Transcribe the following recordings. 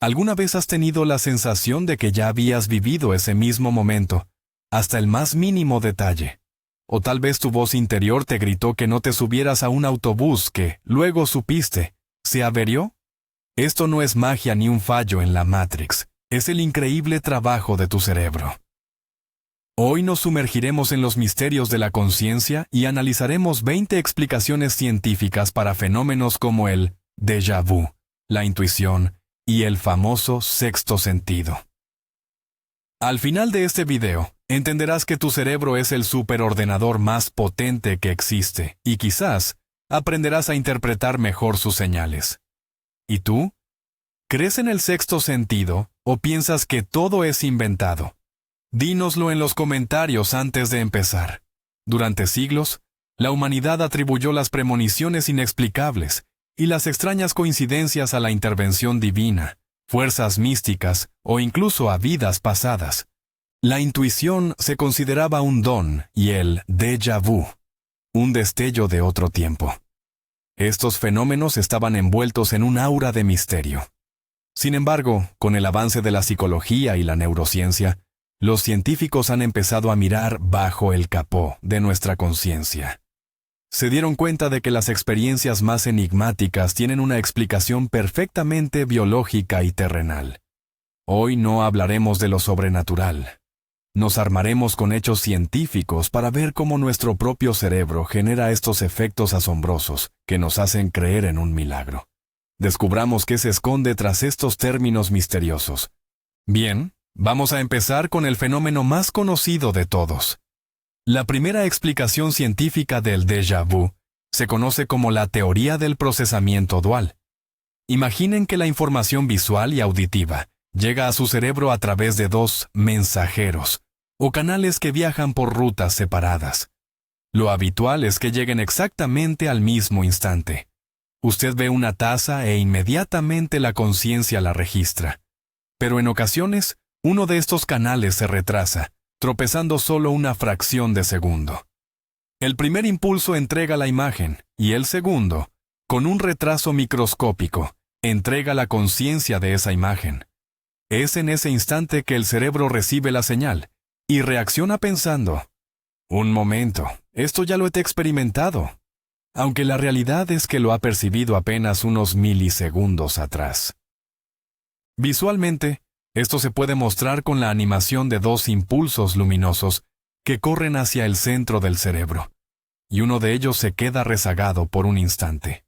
¿Alguna vez has tenido la sensación de que ya habías vivido ese mismo momento, hasta el más mínimo detalle? O tal vez tu voz interior te gritó que no te subieras a un autobús que, luego supiste, se averió. Esto no es magia ni un fallo en la Matrix, es el increíble trabajo de tu cerebro. Hoy nos sumergiremos en los misterios de la conciencia y analizaremos 20 explicaciones científicas para fenómenos como el déjà vu, la intuición y el famoso sexto sentido. Al final de este video, entenderás que tu cerebro es el superordenador más potente que existe y quizás aprenderás a interpretar mejor sus señales. ¿Y tú? ¿Crees en el sexto sentido o piensas que todo es inventado? Dínoslo en los comentarios antes de empezar. Durante siglos, la humanidad atribuyó las premoniciones inexplicables y las extrañas coincidencias a la intervención divina, fuerzas místicas o incluso a vidas pasadas. La intuición se consideraba un don y el déjà vu, un destello de otro tiempo. Estos fenómenos estaban envueltos en un aura de misterio. Sin embargo, con el avance de la psicología y la neurociencia, los científicos han empezado a mirar bajo el capó de nuestra conciencia. Se dieron cuenta de que las experiencias más enigmáticas tienen una explicación perfectamente biológica y terrenal. Hoy no hablaremos de lo sobrenatural. Nos armaremos con hechos científicos para ver cómo nuestro propio cerebro genera estos efectos asombrosos que nos hacen creer en un milagro. Descubramos qué se esconde tras estos términos misteriosos. Bien, vamos a empezar con el fenómeno más conocido de todos. La primera explicación científica del déjà vu se conoce como la teoría del procesamiento dual. Imaginen que la información visual y auditiva llega a su cerebro a través de dos mensajeros, o canales que viajan por rutas separadas. Lo habitual es que lleguen exactamente al mismo instante. Usted ve una taza e inmediatamente la conciencia la registra. Pero en ocasiones, uno de estos canales se retrasa, tropezando solo una fracción de segundo. El primer impulso entrega la imagen, y el segundo, con un retraso microscópico, entrega la conciencia de esa imagen. Es en ese instante que el cerebro recibe la señal, y reacciona pensando, «Un momento, esto ya lo he experimentado», aunque la realidad es que lo ha percibido apenas unos milisegundos atrás. Visualmente, esto se puede mostrar con la animación de dos impulsos luminosos que corren hacia el centro del cerebro, y uno de ellos se queda rezagado por un instante.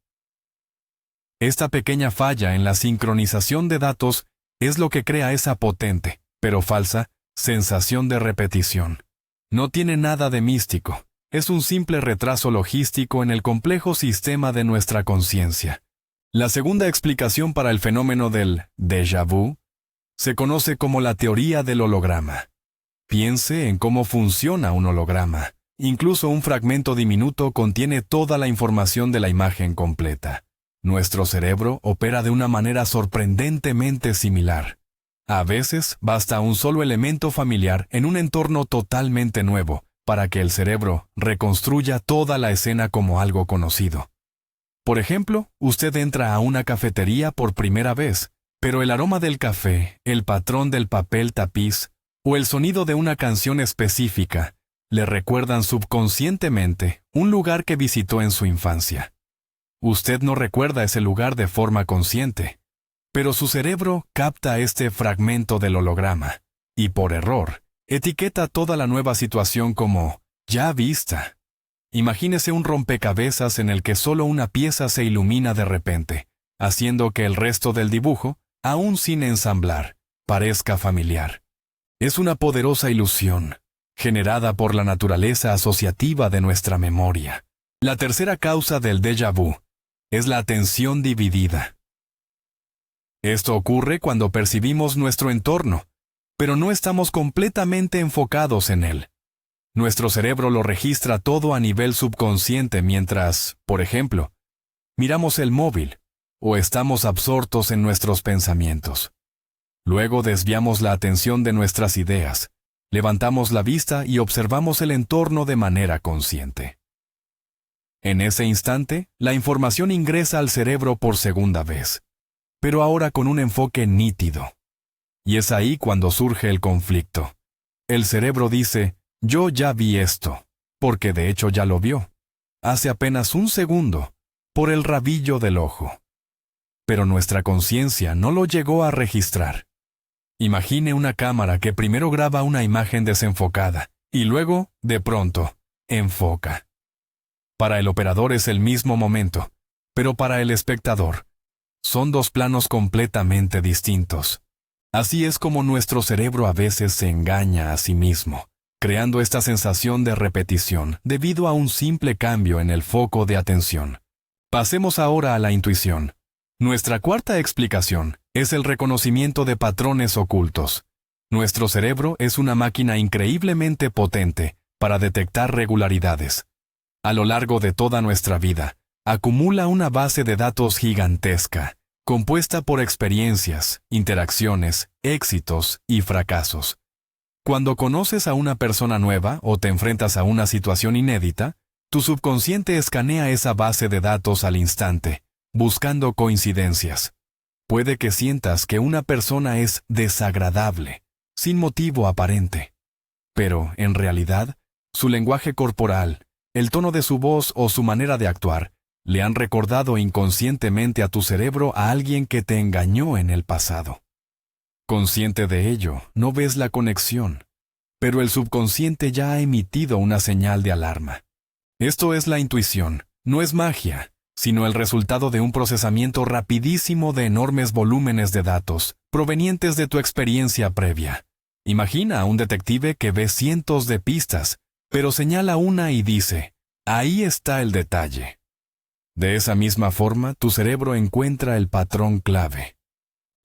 Esta pequeña falla en la sincronización de datos es lo que crea esa potente, pero falsa, sensación de repetición. No tiene nada de místico, es un simple retraso logístico en el complejo sistema de nuestra conciencia. La segunda explicación para el fenómeno del déjà vu se conoce como la teoría del holograma. Piense en cómo funciona un holograma. Incluso un fragmento diminuto contiene toda la información de la imagen completa. Nuestro cerebro opera de una manera sorprendentemente similar. A veces basta un solo elemento familiar en un entorno totalmente nuevo para que el cerebro reconstruya toda la escena como algo conocido. Por ejemplo, usted entra a una cafetería por primera vez, pero el aroma del café, el patrón del papel tapiz o el sonido de una canción específica le recuerdan subconscientemente un lugar que visitó en su infancia. Usted no recuerda ese lugar de forma consciente, pero su cerebro capta este fragmento del holograma y, por error, etiqueta toda la nueva situación como ya vista. Imagínese un rompecabezas en el que solo una pieza se ilumina de repente, haciendo que el resto del dibujo, aún sin ensamblar, parezca familiar. Es una poderosa ilusión, generada por la naturaleza asociativa de nuestra memoria. La tercera causa del déjà vu es la atención dividida. Esto ocurre cuando percibimos nuestro entorno, pero no estamos completamente enfocados en él. Nuestro cerebro lo registra todo a nivel subconsciente mientras, por ejemplo, miramos el móvil o estamos absortos en nuestros pensamientos. Luego desviamos la atención de nuestras ideas, levantamos la vista y observamos el entorno de manera consciente. En ese instante, la información ingresa al cerebro por segunda vez. pero ahora con un enfoque nítido. Y es ahí cuando surge el conflicto. El cerebro dice, yo ya vi esto, porque de hecho ya lo vio, hace apenas un segundo, por el rabillo del ojo. Pero nuestra conciencia no lo llegó a registrar. Imagine una cámara que primero graba una imagen desenfocada, y luego, de pronto, enfoca. Para el operador es el mismo momento, pero para el espectador, son dos planos completamente distintos. Así es como nuestro cerebro a veces se engaña a sí mismo, creando esta sensación de repetición debido a un simple cambio en el foco de atención. Pasemos ahora a la intuición. Nuestra cuarta explicación es el reconocimiento de patrones ocultos. Nuestro cerebro es una máquina increíblemente potente para detectar regularidades. A lo largo de toda nuestra vida, acumula una base de datos gigantesca, compuesta por experiencias, interacciones, éxitos y fracasos. Cuando conoces a una persona nueva o te enfrentas a una situación inédita, tu subconsciente escanea esa base de datos al instante, buscando coincidencias. Puede que sientas que una persona es desagradable, sin motivo aparente. Pero, en realidad, su lenguaje corporal, el tono de su voz o su manera de actuar, le han recordado inconscientemente a tu cerebro a alguien que te engañó en el pasado. Consciente de ello, no ves la conexión, pero el subconsciente ya ha emitido una señal de alarma. Esto es la intuición, no es magia, sino el resultado de un procesamiento rapidísimo de enormes volúmenes de datos, provenientes de tu experiencia previa. Imagina a un detective que ve cientos de pistas, pero señala una y dice, ahí está el detalle. De esa misma forma, tu cerebro encuentra el patrón clave.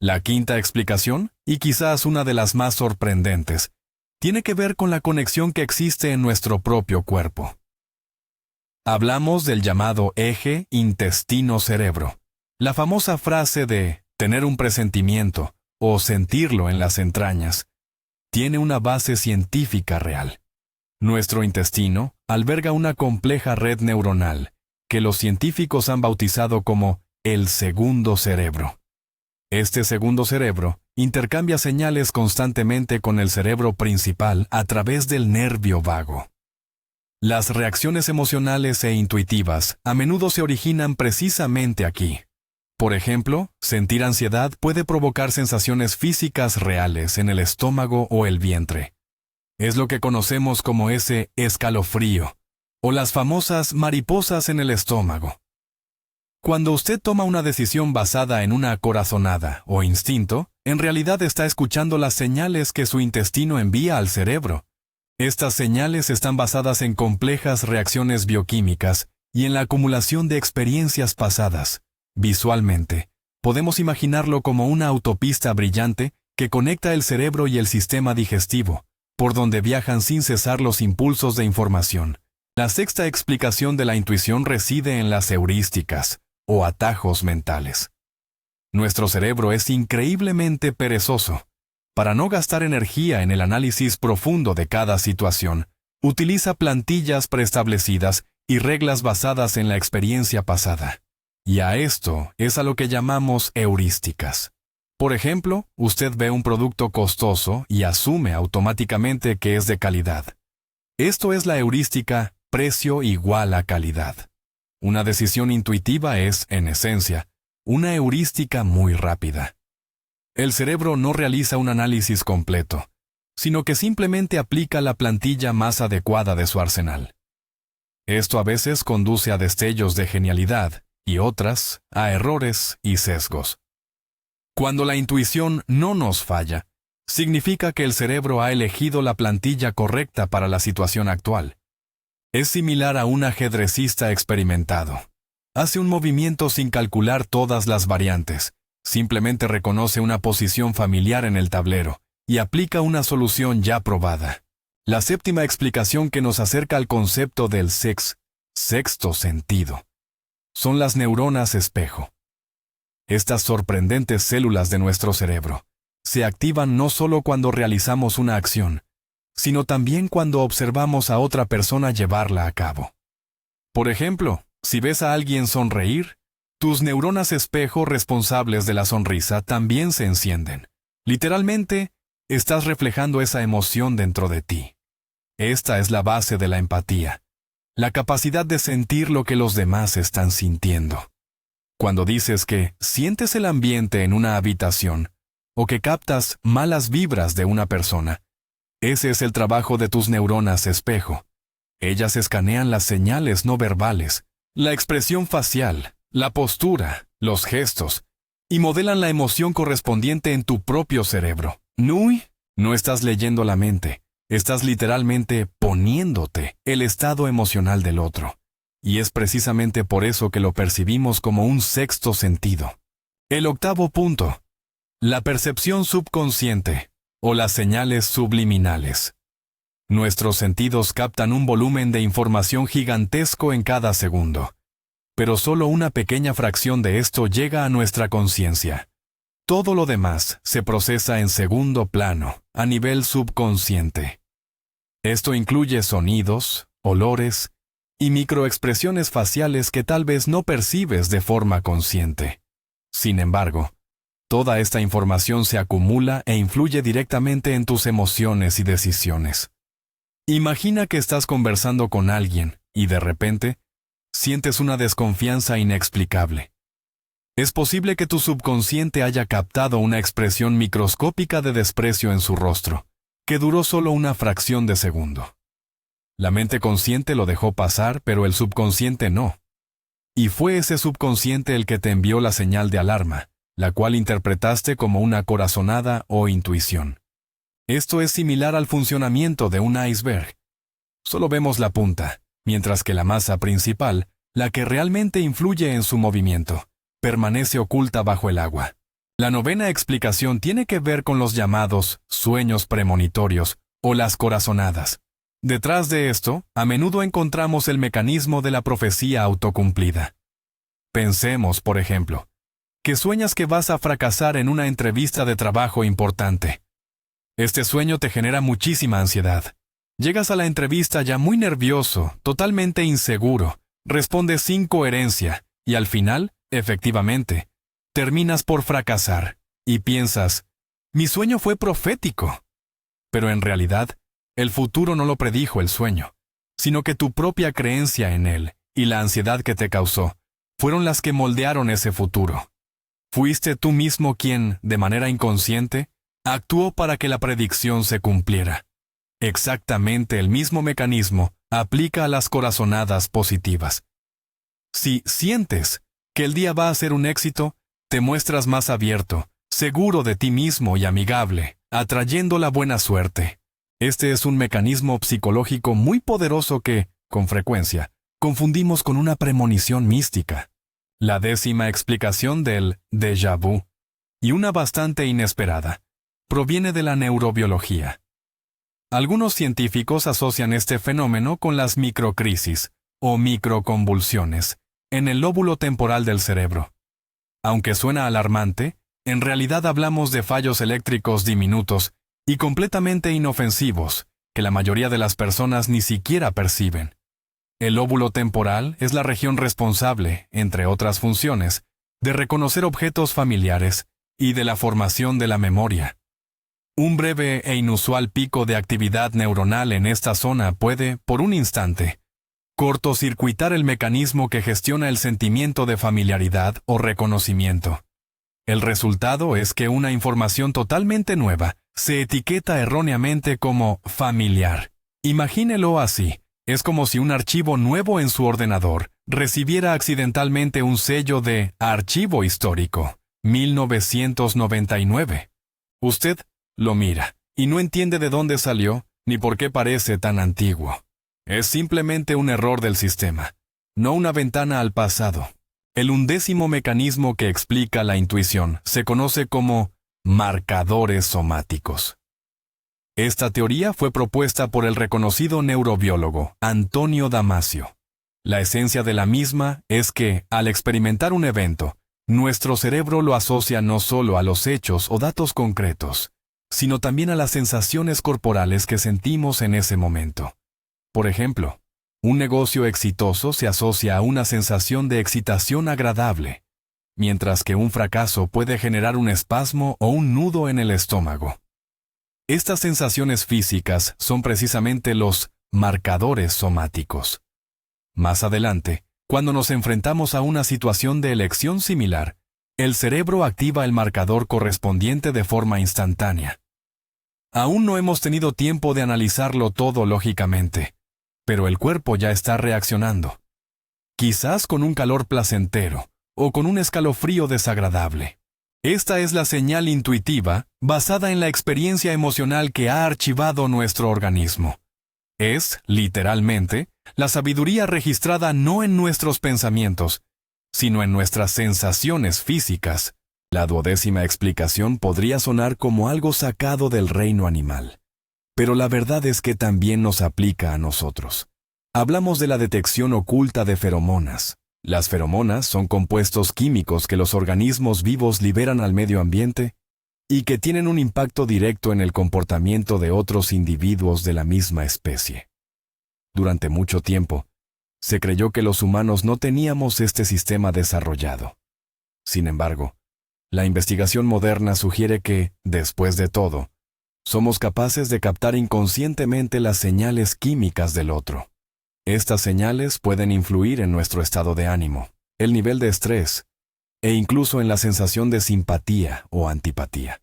La quinta explicación, y quizás una de las más sorprendentes, tiene que ver con la conexión que existe en nuestro propio cuerpo. Hablamos del llamado eje intestino-cerebro, la famosa frase de tener un presentimiento o sentirlo en las entrañas. Tiene una base científica real. Nuestro intestino alberga una compleja red neuronal, que los científicos han bautizado como el segundo cerebro. Este segundo cerebro intercambia señales constantemente con el cerebro principal a través del nervio vago. Las reacciones emocionales e intuitivas a menudo se originan precisamente aquí. Por ejemplo, sentir ansiedad puede provocar sensaciones físicas reales en el estómago o el vientre. Es lo que conocemos como ese escalofrío, o las famosas mariposas en el estómago. Cuando usted toma una decisión basada en una corazonada o instinto, en realidad está escuchando las señales que su intestino envía al cerebro. Estas señales están basadas en complejas reacciones bioquímicas y en la acumulación de experiencias pasadas. Visualmente, podemos imaginarlo como una autopista brillante que conecta el cerebro y el sistema digestivo, por donde viajan sin cesar los impulsos de información. La sexta explicación de la intuición reside en las heurísticas, o atajos mentales. Nuestro cerebro es increíblemente perezoso. Para no gastar energía en el análisis profundo de cada situación, utiliza plantillas preestablecidas y reglas basadas en la experiencia pasada. Y a esto es a lo que llamamos heurísticas. Por ejemplo, usted ve un producto costoso y asume automáticamente que es de calidad. Esto es la heurística precio igual a calidad. Una decisión intuitiva es, en esencia, una heurística muy rápida. El cerebro no realiza un análisis completo, sino que simplemente aplica la plantilla más adecuada de su arsenal. Esto a veces conduce a destellos de genialidad y otras a errores y sesgos. Cuando la intuición no nos falla, significa que el cerebro ha elegido la plantilla correcta para la situación actual. Es similar a un ajedrecista experimentado. Hace un movimiento sin calcular todas las variantes, simplemente reconoce una posición familiar en el tablero y aplica una solución ya probada. La séptima explicación que nos acerca al concepto del sexto sentido, son las neuronas espejo. Estas sorprendentes células de nuestro cerebro se activan no solo cuando realizamos una acción, sino también cuando observamos a otra persona llevarla a cabo. Por ejemplo, si ves a alguien sonreír, tus neuronas espejo responsables de la sonrisa también se encienden. Literalmente, estás reflejando esa emoción dentro de ti. Esta es la base de la empatía, la capacidad de sentir lo que los demás están sintiendo. Cuando dices que sientes el ambiente en una habitación o que captas malas vibras de una persona, ese es el trabajo de tus neuronas espejo. Ellas escanean las señales no verbales, la expresión facial, la postura, los gestos, y modelan la emoción correspondiente en tu propio cerebro. No estás leyendo la mente, estás literalmente poniéndote el estado emocional del otro. Y es precisamente por eso que lo percibimos como un sexto sentido. El octavo punto: la percepción subconsciente o las señales subliminales. Nuestros sentidos captan un volumen de información gigantesco en cada segundo, pero solo una pequeña fracción de esto llega a nuestra conciencia. Todo lo demás se procesa en segundo plano, a nivel subconsciente. Esto incluye sonidos, olores y microexpresiones faciales que tal vez no percibes de forma consciente. Sin embargo, toda esta información se acumula e influye directamente en tus emociones y decisiones. Imagina que estás conversando con alguien y de repente sientes una desconfianza inexplicable. Es posible que tu subconsciente haya captado una expresión microscópica de desprecio en su rostro, que duró solo una fracción de segundo. La mente consciente lo dejó pasar, pero el subconsciente no. Y fue ese subconsciente el que te envió la señal de alarma, la cual interpretaste como una corazonada o intuición. Esto es similar al funcionamiento de un iceberg. Solo vemos la punta, mientras que la masa principal, la que realmente influye en su movimiento, permanece oculta bajo el agua. La novena explicación tiene que ver con los llamados sueños premonitorios o las corazonadas. Detrás de esto, a menudo encontramos el mecanismo de la profecía autocumplida. Pensemos, por ejemplo, que sueñas que vas a fracasar en una entrevista de trabajo importante. Este sueño te genera muchísima ansiedad. Llegas a la entrevista ya muy nervioso, totalmente inseguro, respondes sin coherencia y al final, efectivamente, terminas por fracasar y piensas, mi sueño fue profético. Pero en realidad, el futuro no lo predijo el sueño, sino que tu propia creencia en él y la ansiedad que te causó fueron las que moldearon ese futuro. Fuiste tú mismo quien, de manera inconsciente, actuó para que la predicción se cumpliera. Exactamente el mismo mecanismo aplica a las corazonadas positivas. Si sientes que el día va a ser un éxito, te muestras más abierto, seguro de ti mismo y amigable, atrayendo la buena suerte. Este es un mecanismo psicológico muy poderoso que, con frecuencia, confundimos con una premonición mística. La 10ª explicación del déjà vu, y una bastante inesperada, proviene de la neurobiología. Algunos científicos asocian este fenómeno con las microcrisis o microconvulsiones en el lóbulo temporal del cerebro. Aunque suena alarmante, en realidad hablamos de fallos eléctricos diminutos y completamente inofensivos que la mayoría de las personas ni siquiera perciben. El lóbulo temporal es la región responsable, entre otras funciones, de reconocer objetos familiares y de la formación de la memoria. Un breve e inusual pico de actividad neuronal en esta zona puede, por un instante, cortocircuitar el mecanismo que gestiona el sentimiento de familiaridad o reconocimiento. El resultado es que una información totalmente nueva se etiqueta erróneamente como familiar. Imagínelo así. Es como si un archivo nuevo en su ordenador recibiera accidentalmente un sello de Archivo Histórico, 1999. Usted lo mira y no entiende de dónde salió ni por qué parece tan antiguo. Es simplemente un error del sistema, no una ventana al pasado. El 11º mecanismo que explica la intuición se conoce como marcadores somáticos. Esta teoría fue propuesta por el reconocido neurobiólogo Antonio Damasio. La esencia de la misma es que, al experimentar un evento, nuestro cerebro lo asocia no solo a los hechos o datos concretos, sino también a las sensaciones corporales que sentimos en ese momento. Por ejemplo, un negocio exitoso se asocia a una sensación de excitación agradable, mientras que un fracaso puede generar un espasmo o un nudo en el estómago. Estas sensaciones físicas son precisamente los marcadores somáticos. Más adelante, cuando nos enfrentamos a una situación de elección similar, el cerebro activa el marcador correspondiente de forma instantánea. Aún no hemos tenido tiempo de analizarlo todo lógicamente, pero el cuerpo ya está reaccionando. Quizás con un calor placentero o con un escalofrío desagradable. Esta es la señal intuitiva basada en la experiencia emocional que ha archivado nuestro organismo. Es, literalmente, la sabiduría registrada no en nuestros pensamientos, sino en nuestras sensaciones físicas. La 12ª explicación podría sonar como algo sacado del reino animal, pero la verdad es que también nos aplica a nosotros. Hablamos de la detección oculta de feromonas. Las feromonas son compuestos químicos que los organismos vivos liberan al medio ambiente y que tienen un impacto directo en el comportamiento de otros individuos de la misma especie. Durante mucho tiempo, se creyó que los humanos no teníamos este sistema desarrollado. Sin embargo, la investigación moderna sugiere que, después de todo, somos capaces de captar inconscientemente las señales químicas del otro. Estas señales pueden influir en nuestro estado de ánimo, el nivel de estrés, e incluso en la sensación de simpatía o antipatía.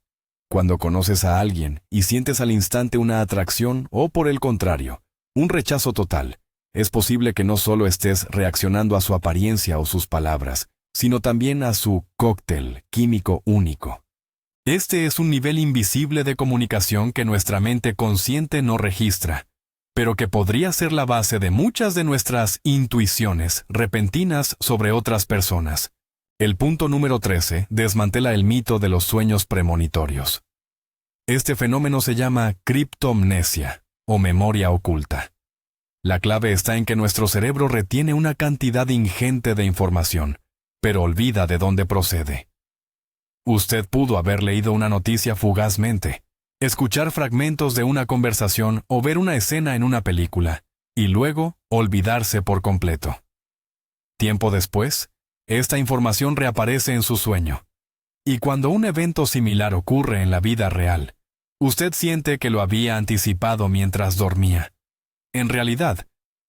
Cuando conoces a alguien y sientes al instante una atracción o, por el contrario, un rechazo total, es posible que no solo estés reaccionando a su apariencia o sus palabras, sino también a su cóctel químico único. Este es un nivel invisible de comunicación que nuestra mente consciente no registra, pero que podría ser la base de muchas de nuestras intuiciones repentinas sobre otras personas. El punto número 13 desmantela el mito de los sueños premonitorios. Este fenómeno se llama criptomnesia, o memoria oculta. La clave está en que nuestro cerebro retiene una cantidad ingente de información, pero olvida de dónde procede. Usted pudo haber leído una noticia fugazmente, escuchar fragmentos de una conversación o ver una escena en una película, y luego olvidarse por completo. Tiempo después, esta información reaparece en su sueño. Y cuando un evento similar ocurre en la vida real, usted siente que lo había anticipado mientras dormía. En realidad,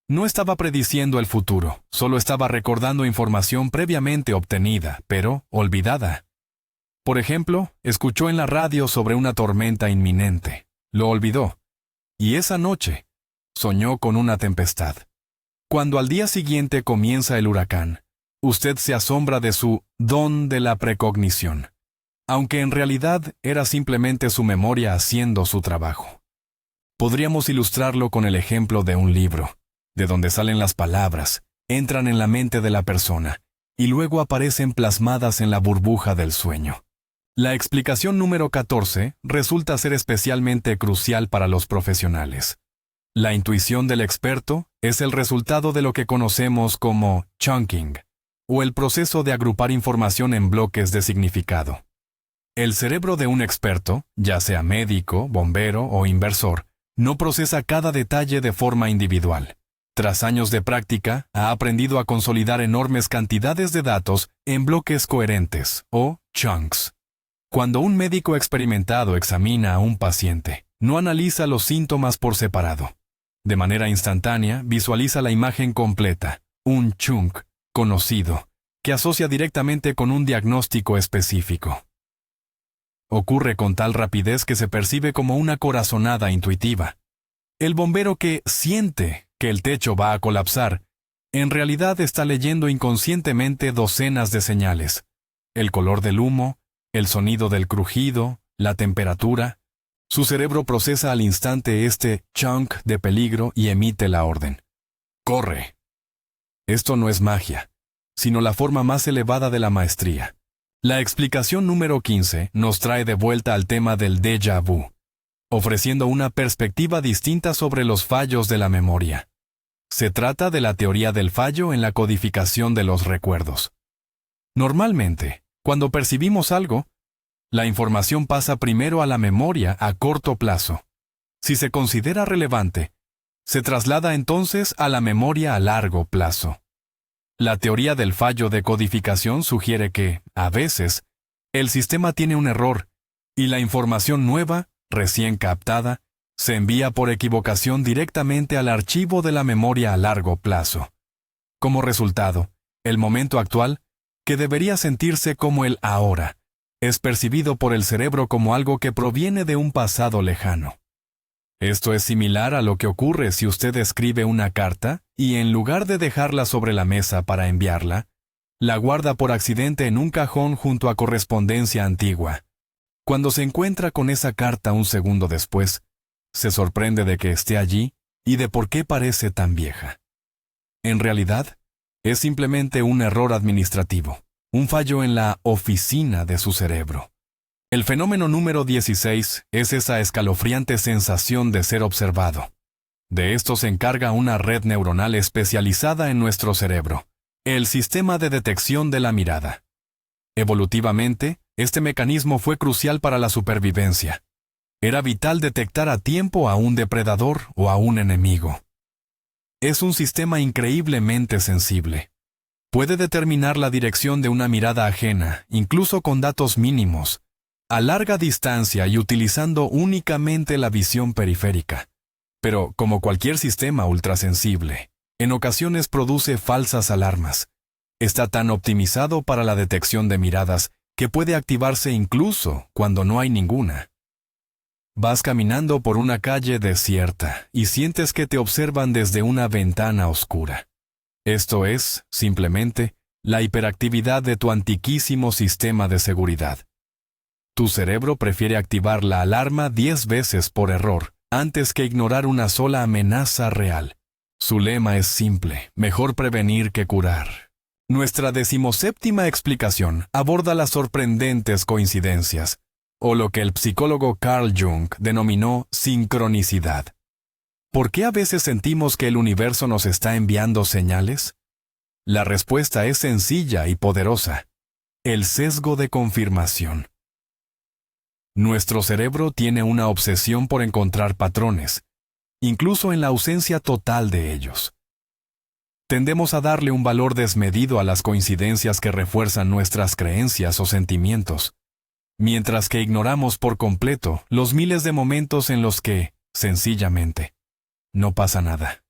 no estaba prediciendo el futuro, solo estaba recordando información previamente obtenida, pero olvidada. Por ejemplo, escuchó en la radio sobre una tormenta inminente. Lo olvidó. Y esa noche, soñó con una tempestad. Cuando al día siguiente comienza el huracán, usted se asombra de su don de la precognición, aunque en realidad era simplemente su memoria haciendo su trabajo. Podríamos ilustrarlo con el ejemplo de un libro, de donde salen las palabras, entran en la mente de la persona, y luego aparecen plasmadas en la burbuja del sueño. La explicación número 14 resulta ser especialmente crucial para los profesionales. La intuición del experto es el resultado de lo que conocemos como chunking, o el proceso de agrupar información en bloques de significado. El cerebro de un experto, ya sea médico, bombero o inversor, no procesa cada detalle de forma individual. Tras años de práctica, ha aprendido a consolidar enormes cantidades de datos en bloques coherentes, o chunks. Cuando un médico experimentado examina a un paciente, no analiza los síntomas por separado. De manera instantánea, visualiza la imagen completa, un chunk conocido, que asocia directamente con un diagnóstico específico. Ocurre con tal rapidez que se percibe como una corazonada intuitiva. El bombero que siente que el techo va a colapsar, en realidad está leyendo inconscientemente docenas de señales. El color del humo, el sonido del crujido, la temperatura. Su cerebro procesa al instante este chunk de peligro y emite la orden. ¡Corre! Esto no es magia, sino la forma más elevada de la maestría. La explicación número 15 nos trae de vuelta al tema del déjà vu, ofreciendo una perspectiva distinta sobre los fallos de la memoria. Se trata de la teoría del fallo en la codificación de los recuerdos. Normalmente, cuando percibimos algo, la información pasa primero a la memoria a corto plazo. Si se considera relevante, se traslada entonces a la memoria a largo plazo. La teoría del fallo de codificación sugiere que, a veces, el sistema tiene un error y la información nueva, recién captada, se envía por equivocación directamente al archivo de la memoria a largo plazo. Como resultado, el momento actual, que debería sentirse como el ahora, es percibido por el cerebro como algo que proviene de un pasado lejano. Esto es similar a lo que ocurre si usted escribe una carta y en lugar de dejarla sobre la mesa para enviarla, la guarda por accidente en un cajón junto a correspondencia antigua. Cuando se encuentra con esa carta un segundo después, se sorprende de que esté allí y de por qué parece tan vieja. En realidad, es simplemente un error administrativo, un fallo en la oficina de su cerebro. El fenómeno número 16 es esa escalofriante sensación de ser observado. De esto se encarga una red neuronal especializada en nuestro cerebro, el sistema de detección de la mirada. Evolutivamente, este mecanismo fue crucial para la supervivencia. Era vital detectar a tiempo a un depredador o a un enemigo. Es un sistema increíblemente sensible. Puede determinar la dirección de una mirada ajena, incluso con datos mínimos, a larga distancia y utilizando únicamente la visión periférica. Pero, como cualquier sistema ultrasensible, en ocasiones produce falsas alarmas. Está tan optimizado para la detección de miradas que puede activarse incluso cuando no hay ninguna. Vas caminando por una calle desierta y sientes que te observan desde una ventana oscura. Esto es, simplemente, la hiperactividad de tu antiquísimo sistema de seguridad. Tu cerebro prefiere activar la alarma 10 veces por error, antes que ignorar una sola amenaza real. Su lema es simple: mejor prevenir que curar. Nuestra 17ª explicación aborda las sorprendentes coincidencias, o lo que el psicólogo Carl Jung denominó sincronicidad. ¿Por qué a veces sentimos que el universo nos está enviando señales? La respuesta es sencilla y poderosa: el sesgo de confirmación. Nuestro cerebro tiene una obsesión por encontrar patrones, incluso en la ausencia total de ellos. Tendemos a darle un valor desmedido a las coincidencias que refuerzan nuestras creencias o sentimientos, mientras que ignoramos por completo los miles de momentos en los que, sencillamente, no pasa nada.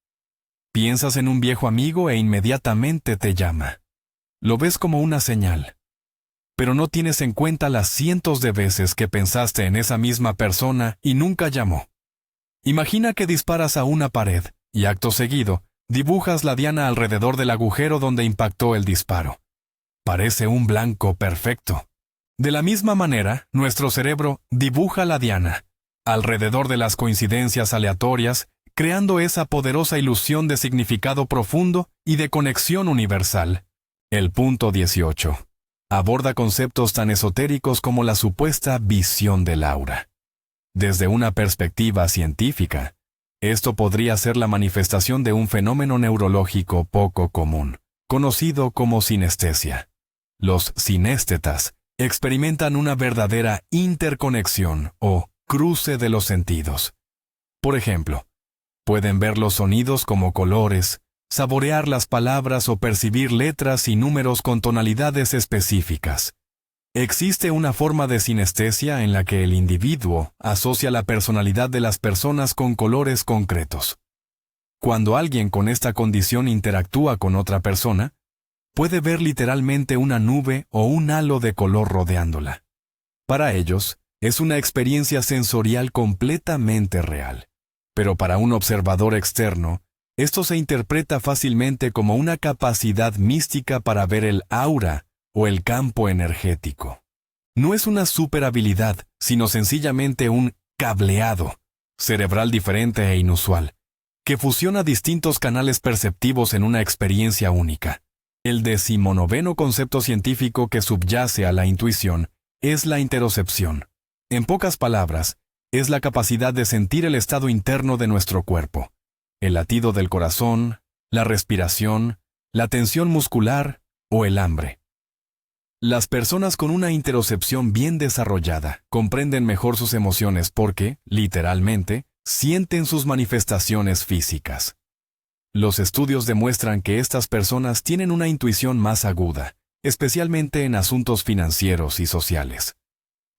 Piensas en un viejo amigo e inmediatamente te llama. Lo ves como una señal, pero no tienes en cuenta las cientos de veces que pensaste en esa misma persona y nunca llamó. Imagina que disparas a una pared y, acto seguido, dibujas la diana alrededor del agujero donde impactó el disparo. Parece un blanco perfecto. De la misma manera, nuestro cerebro dibuja la diana alrededor de las coincidencias aleatorias, creando esa poderosa ilusión de significado profundo y de conexión universal. El punto 18 aborda conceptos tan esotéricos como la supuesta visión del aura. Desde una perspectiva científica, esto podría ser la manifestación de un fenómeno neurológico poco común, conocido como sinestesia. Los sinéstetas experimentan una verdadera interconexión o cruce de los sentidos. Por ejemplo, pueden ver los sonidos como colores, saborear las palabras o percibir letras y números con tonalidades específicas. Existe una forma de sinestesia en la que el individuo asocia la personalidad de las personas con colores concretos. Cuando alguien con esta condición interactúa con otra persona, puede ver literalmente una nube o un halo de color rodeándola. Para ellos, es una experiencia sensorial completamente real. Pero para un observador externo, esto se interpreta fácilmente como una capacidad mística para ver el aura o el campo energético. No es una superhabilidad, sino sencillamente un cableado cerebral diferente e inusual, que fusiona distintos canales perceptivos en una experiencia única. El 19º concepto científico que subyace a la intuición es la interocepción. En pocas palabras, es la capacidad de sentir el estado interno de nuestro cuerpo, el latido del corazón, la respiración, la tensión muscular o el hambre. Las personas con una interocepción bien desarrollada comprenden mejor sus emociones porque, literalmente, sienten sus manifestaciones físicas. Los estudios demuestran que estas personas tienen una intuición más aguda, especialmente en asuntos financieros y sociales.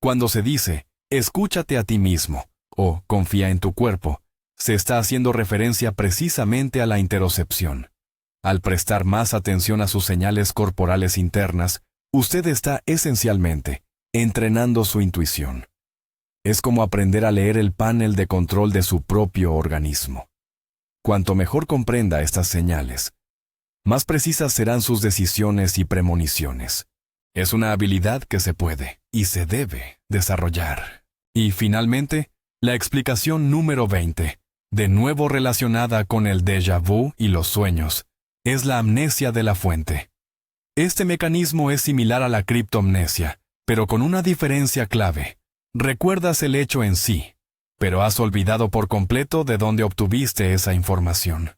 Cuando se dice, escúchate a ti mismo, o confía en tu cuerpo, se está haciendo referencia precisamente a la interocepción. Al prestar más atención a sus señales corporales internas, usted está esencialmente entrenando su intuición. Es como aprender a leer el panel de control de su propio organismo. Cuanto mejor comprenda estas señales, más precisas serán sus decisiones y premoniciones. Es una habilidad que se puede y se debe desarrollar. Y finalmente, la explicación número 20, de nuevo relacionada con el déjà vu y los sueños, es la amnesia de la fuente. Este mecanismo es similar a la criptomnesia, pero con una diferencia clave. Recuerdas el hecho en sí, pero has olvidado por completo de dónde obtuviste esa información.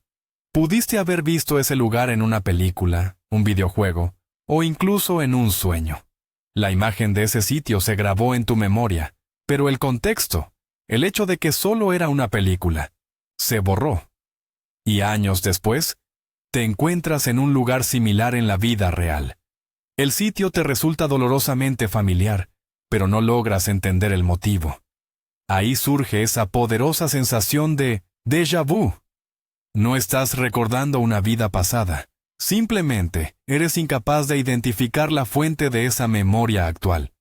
Pudiste haber visto ese lugar en una película, un videojuego, o incluso en un sueño. La imagen de ese sitio se grabó en tu memoria, pero el contexto, el hecho de que solo era una película, se borró. Y años después, te encuentras en un lugar similar en la vida real. El sitio te resulta dolorosamente familiar, pero no logras entender el motivo. Ahí surge esa poderosa sensación de déjà vu. No estás recordando una vida pasada. Simplemente eres incapaz de identificar la fuente de esa memoria actual.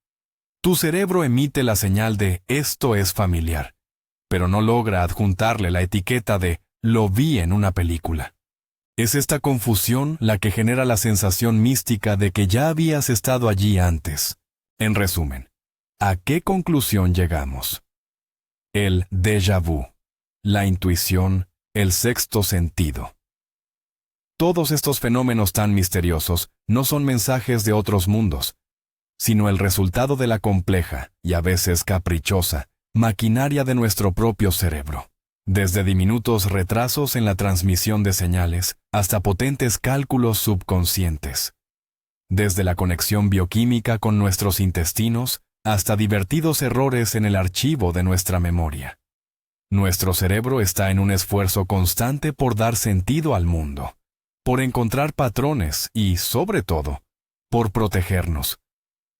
Tu cerebro emite la señal de esto es familiar, pero no logra adjuntarle la etiqueta de lo vi en una película. Es esta confusión la que genera la sensación mística de que ya habías estado allí antes. En resumen, ¿a qué conclusión llegamos? El déjà vu, la intuición, el sexto sentido. Todos estos fenómenos tan misteriosos no son mensajes de otros mundos, sino el resultado de la compleja, y a veces caprichosa, maquinaria de nuestro propio cerebro. Desde diminutos retrasos en la transmisión de señales hasta potentes cálculos subconscientes. Desde la conexión bioquímica con nuestros intestinos hasta divertidos errores en el archivo de nuestra memoria. Nuestro cerebro está en un esfuerzo constante por dar sentido al mundo, por encontrar patrones y, sobre todo, por protegernos,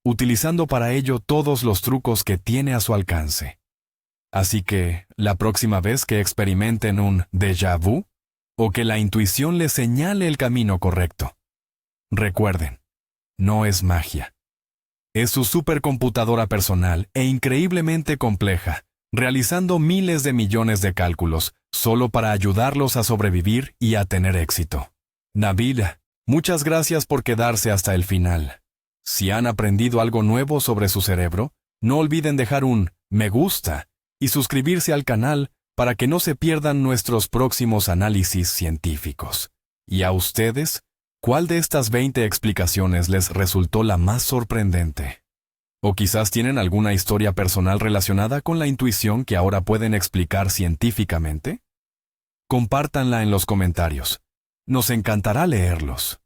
utilizando para ello todos los trucos que tiene a su alcance. Así que, la próxima vez que experimenten un déjà vu, o que la intuición les señale el camino correcto, recuerden, no es magia. Es su supercomputadora personal e increíblemente compleja, realizando miles de millones de cálculos, solo para ayudarlos a sobrevivir y a tener éxito. Nabila, muchas gracias por quedarse hasta el final. Si han aprendido algo nuevo sobre su cerebro, no olviden dejar un me gusta y suscribirse al canal para que no se pierdan nuestros próximos análisis científicos. ¿Y a ustedes? ¿Cuál de estas 20 explicaciones les resultó la más sorprendente? ¿O quizás tienen alguna historia personal relacionada con la intuición que ahora pueden explicar científicamente? Compártanla en los comentarios. Nos encantará leerlos.